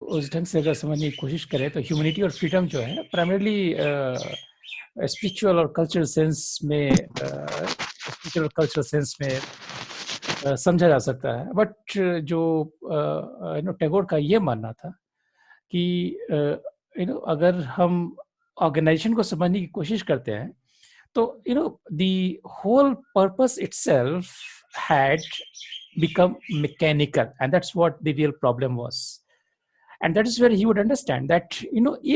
उस ढंग से अगर समझने की कोशिश करें तो ह्यूमैनिटी और फ्रीडम जो है प्राइमरली स्पिरिचुअल और कल्चरल सेंस में स्पिरिचुअल और कल्चरल सेंस में समझा जा सकता है। बट जो टैगोर का ये मानना था कि अगर हम ऑर्गेनाइजेशन को समझने की कोशिश करते हैं तो the whole purpose itself had become mechanical, and that's what the real problem was. And that is where he would understand that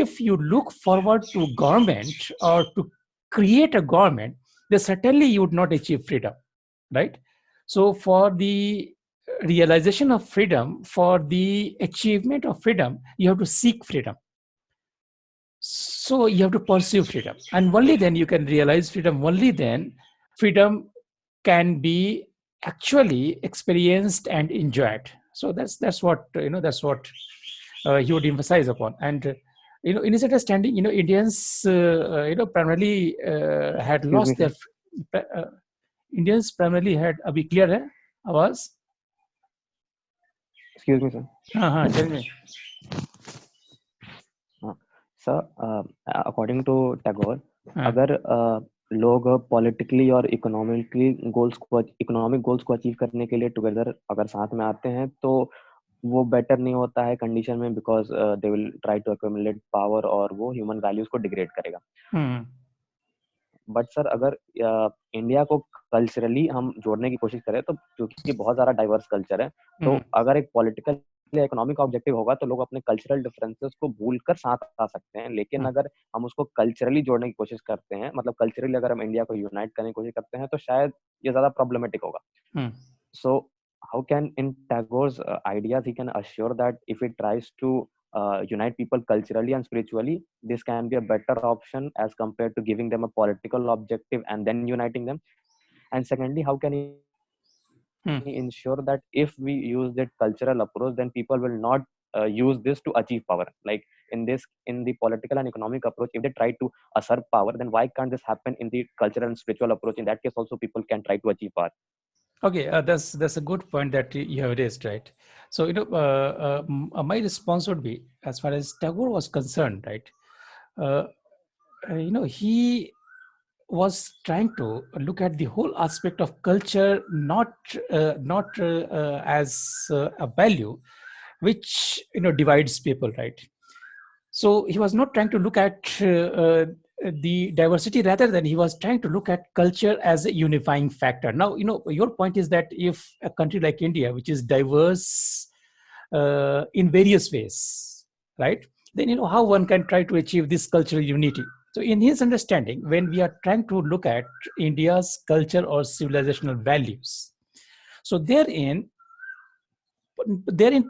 if you look forward to government or to create a government, then certainly you would not achieve freedom, right? So for the realization of freedom, for the achievement of freedom, you have to seek freedom. So you have to pursue freedom, and only then you can realize freedom. Only then freedom can be actually experienced and enjoyed. So that's what that's what he would emphasize upon. And in his understanding, Indians primarily had Excuse me, lost sir. their uh, Indians primarily had. अभी clear है आवाज? Excuse me, sir. हाँ, tell me. हाँ, sir, according to Tagore, हाँ, अगर लोग politically और economic goals को अचीव करने के लिए टुगेदर अगर साथ में आते हैं तो वो बेटर नहीं होता है कंडीशन में, because they will try to accumulate power और वो ह्यूमन वैल्यूज को डिग्रेड करेगा। बट सर, अगर इंडिया को कल्चरली हम जोड़ने की कोशिश करें तो क्योंकि बहुत सारा डाइवर्स कल्चर है, तो अगर एक पॉलिटिकल या इकोनॉमिक ऑब्जेक्टिव होगा तो लोग अपने कल्चरल डिफरेंसेस को भूलकर साथ आ सकते हैं। लेकिन अगर हम उसको कल्चरली जोड़ने की कोशिश करते हैं, मतलब कल्चरली अगर हम इंडिया को यूनाइट करने की कोशिश करते हैं, तो शायद ये ज्यादा प्रॉब्लमेटिक होगा। सो how can in Tagore's ideas he can assure that if he tries to unite people culturally and spiritually, this can be a better option as compared to giving them a political objective and then uniting them? And secondly, how can he ensure that if we use that cultural approach, then people will not use this to achieve power? Like in the political and economic approach, if they try to assert power, then why can't this happen in the cultural and spiritual approach? In that case also people can try to achieve power. Okay, that's a good point that you have raised, right? So my response would be, as far as Tagore was concerned, right? He was trying to look at the whole aspect of culture, not as a value which divides people, right? So he was not trying to look at the diversity, rather than he was trying to look at culture as a unifying factor. Now, your point is that if a country like India, which is diverse in various ways, right, then how one can try to achieve this cultural unity. So in his understanding, when we are trying to look at India's culture or civilizational values, so therein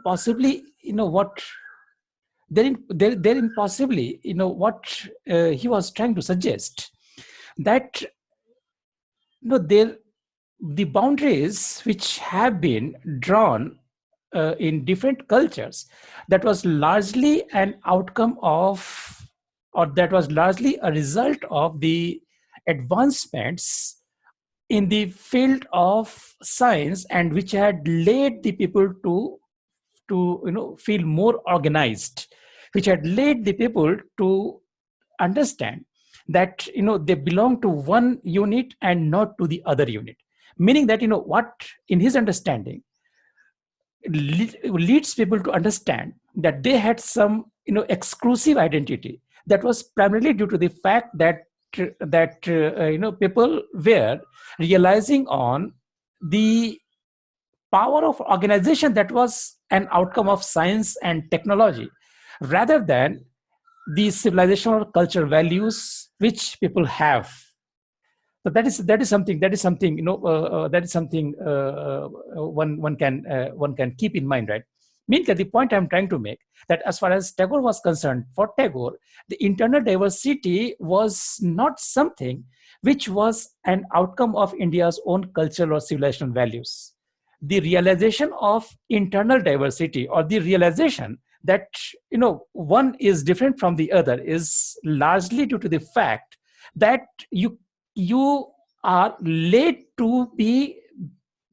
possibly therein possibly what he was trying to suggest, that there the boundaries which have been drawn in different cultures, that was largely an outcome of, or that was largely a result of the advancements in the field of science, and which had led the people to feel more organized, which had led the people to understand that they belong to one unit and not to the other unit. Meaning that what, in his understanding, leads people to understand that they had some exclusive identity, that was primarily due to the fact that people were realizing on the power of organization that was an outcome of science and technology, rather than the civilizational cultural values which people have. So that is something one can keep in mind, right? Means that the point I'm trying to make, that as far as Tagore was concerned, for Tagore, the internal diversity was not something which was an outcome of India's own cultural or civilizational values. The realization of internal diversity, or the realization that one is different from the other, is largely due to the fact that you are led to be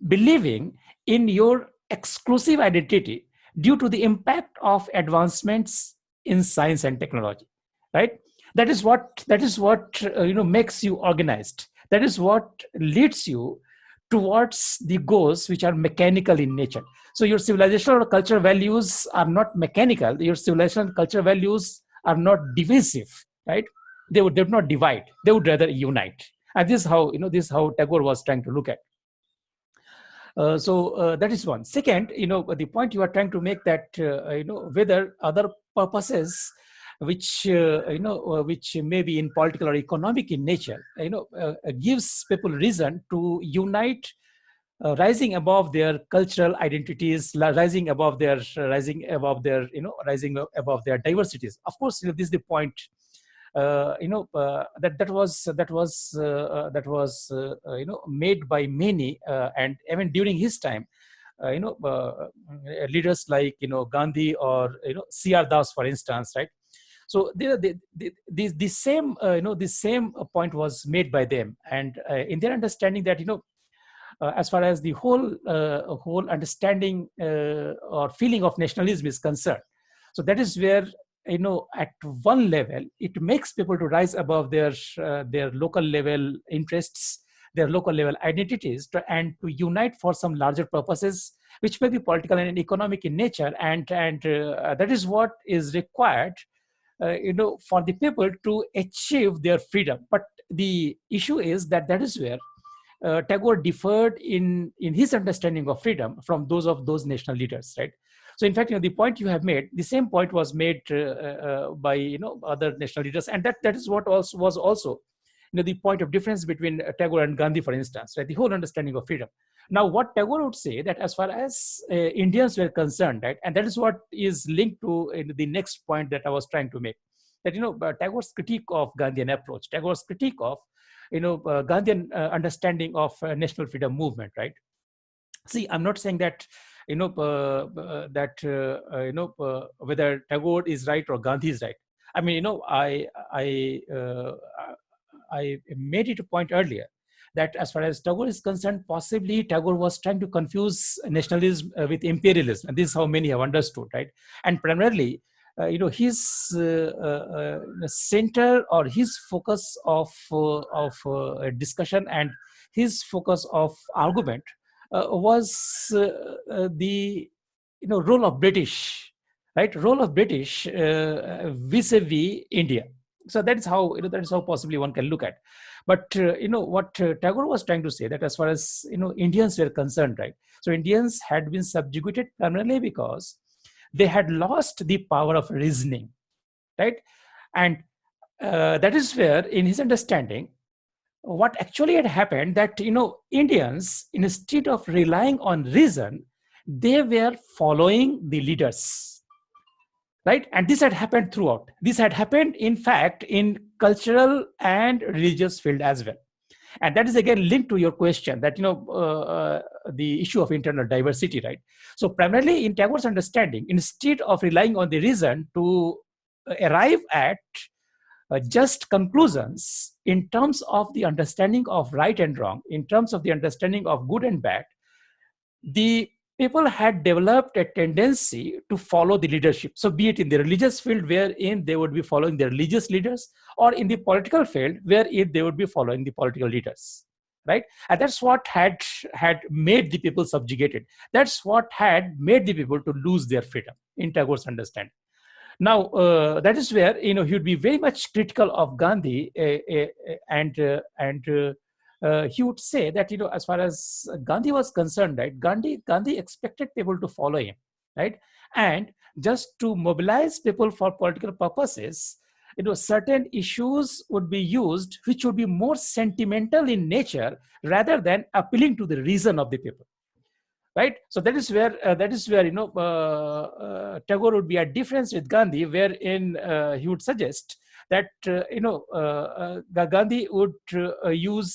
believing in your exclusive identity, due to the impact of advancements in science and technology, right? That is what makes you organized. That is what leads you towards the goals which are mechanical in nature. So your civilizational or cultural values are not mechanical. Your civilizational cultural values are not divisive, right? They would not divide. They would rather unite. And this is how Tagore was trying to look at. So that is one. Second, the point you are trying to make, that whether other purposes which may be in political or economic in nature, gives people reason to unite, rising above their cultural identities, rising above their diversities. Of course, this is the point. That was made by many, and even during his time, leaders like Gandhi or C.R. Das, for instance, right? So the same the same point was made by them, and in their understanding that as far as the whole understanding or feeling of nationalism is concerned, so that is where at one level it makes people to rise above their local level interests, their local level identities, and to unite for some larger purposes which may be political and economic in nature, and that is what is required for the people to achieve their freedom. But the issue is that is where Tagore differed in his understanding of freedom from those of those national leaders, right? So, in fact, the point you have made, the same point was made by other national leaders, and that is what also was also the point of difference between Tagore and Gandhi, for instance, right? The whole understanding of freedom. Now, what Tagore would say, that as far as Indians were concerned, right, and that is what is linked to the next point that I was trying to make, that Tagore's critique of Gandhian approach, Tagore's critique of Gandhian understanding of national freedom movement, right? See, I'm not saying that whether Tagore is right or Gandhi is right. I mean, I made it a point earlier that as far as Tagore is concerned, possibly Tagore was trying to confuse nationalism with imperialism, and this is how many have understood, right? And primarily, his center or his focus of discussion and his focus of argument was the role of British, right? Role of British vis-a-vis India. So that is how possibly one can look at. But what Tagore was trying to say, that as far as Indians were concerned, right? So Indians had been subjugated primarily because they had lost the power of reasoning, right? And that is where, in his understanding, what actually had happened, that Indians, instead of relying on reason, they were following the leaders, right? And this had happened throughout. This had happened, in fact, in cultural and religious field as well. And that is again linked to your question, that the issue of internal diversity, right? So primarily in Tagore's understanding, instead of relying on the reason to arrive at just conclusions in terms of the understanding of right and wrong, in terms of the understanding of good and bad, the people had developed a tendency to follow the leadership. So be it in the religious field, wherein they would be following the religious leaders, or in the political field, wherein they would be following the political leaders, right? And that's what had made the people subjugated. That's what had made the people to lose their freedom, in Tagore's understanding. Now, that is where he would be very much critical of Gandhi, and he would say that as far as Gandhi was concerned, right, Gandhi expected people to follow him, right, and just to mobilize people for political purposes, certain issues would be used which would be more sentimental in nature rather than appealing to the reason of the people. Right, so that is where Tagore would be a difference with Gandhi, wherein he would suggest that Gandhi would use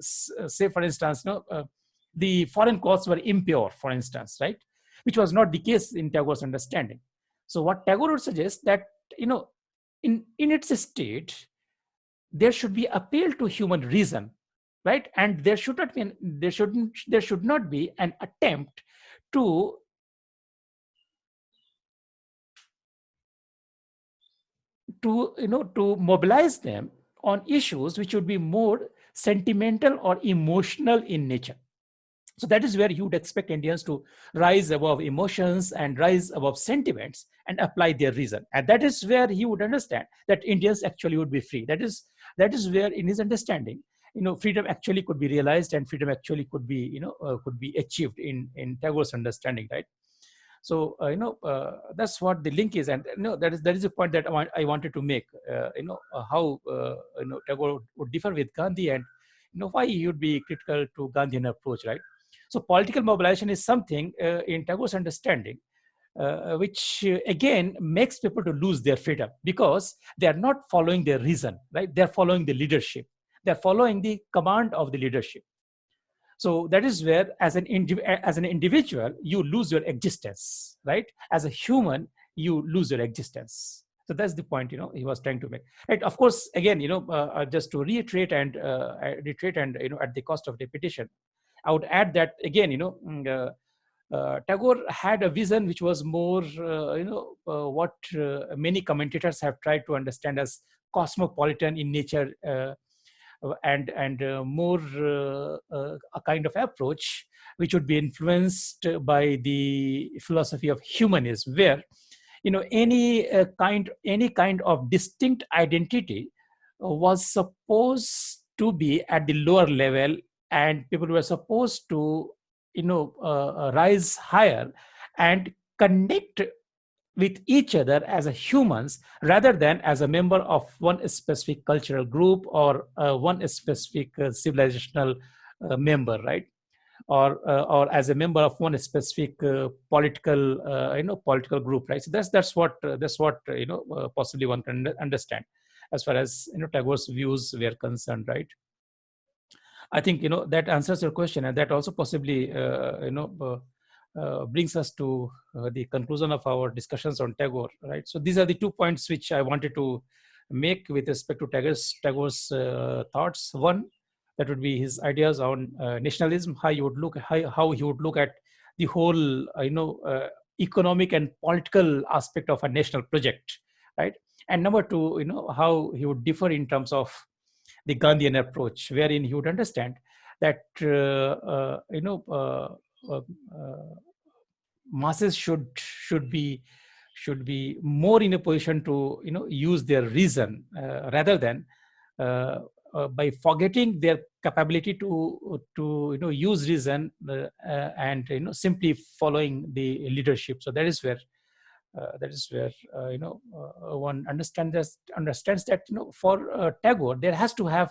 say, for instance, the foreign clothes were impure, for instance, right, which was not the case in Tagore's understanding. So what Tagore would suggest, that in its state there should be appeal to human reason, right? And there should not be an attempt to to mobilize them on issues which would be more sentimental or emotional in nature. So that is where you would expect Indians to rise above emotions and rise above sentiments and apply their reason. And that is where he would understand that Indians actually would be free. That is where, in his understanding, freedom actually could be realized, and freedom actually could be, could be achieved in Tagore's understanding, right? So that's what the link is, and that is a point that I wanted to make. How Tagore would differ with Gandhi, and why he would be critical to Gandhian approach, right? So political mobilization is something in Tagore's understanding, which again makes people to lose their freedom, because they are not following their reason, right? They are following the leadership. They are following the command of the leadership. So that is where, as an individual, you lose your existence, right? As a human, you lose your existence. So that's the point, he was trying to make. Right. Of course, again, just to reiterate and at the cost of repetition, I would add that again, Tagore had a vision which was more, what many commentators have tried to understand as cosmopolitan in nature, and more a kind of approach which would be influenced by the philosophy of humanism, where any kind of distinct identity was supposed to be at the lower level, and people were supposed to rise higher and connect with each other as a humans, rather than as a member of one specific cultural group, or one specific civilizational member, right? Or as a member of one specific political political group, right? So that's what possibly one can understand, as far as Tagore's views were concerned, right? I think that answers your question, and that also possibly brings us to the conclusion of our discussions on Tagore, right? So these are the 2 points which I wanted to make with respect to Tagore's thoughts. One, that would be his ideas on nationalism, how he would look at the whole economic and political aspect of a national project, right? And number two, how he would differ in terms of the Gandhian approach, wherein he would understand that uh, uh, masses should be more in a position to use their reason, rather than by forgetting their capability to use reason, and simply following the leadership. So that is where one understands that for Tagore there has to have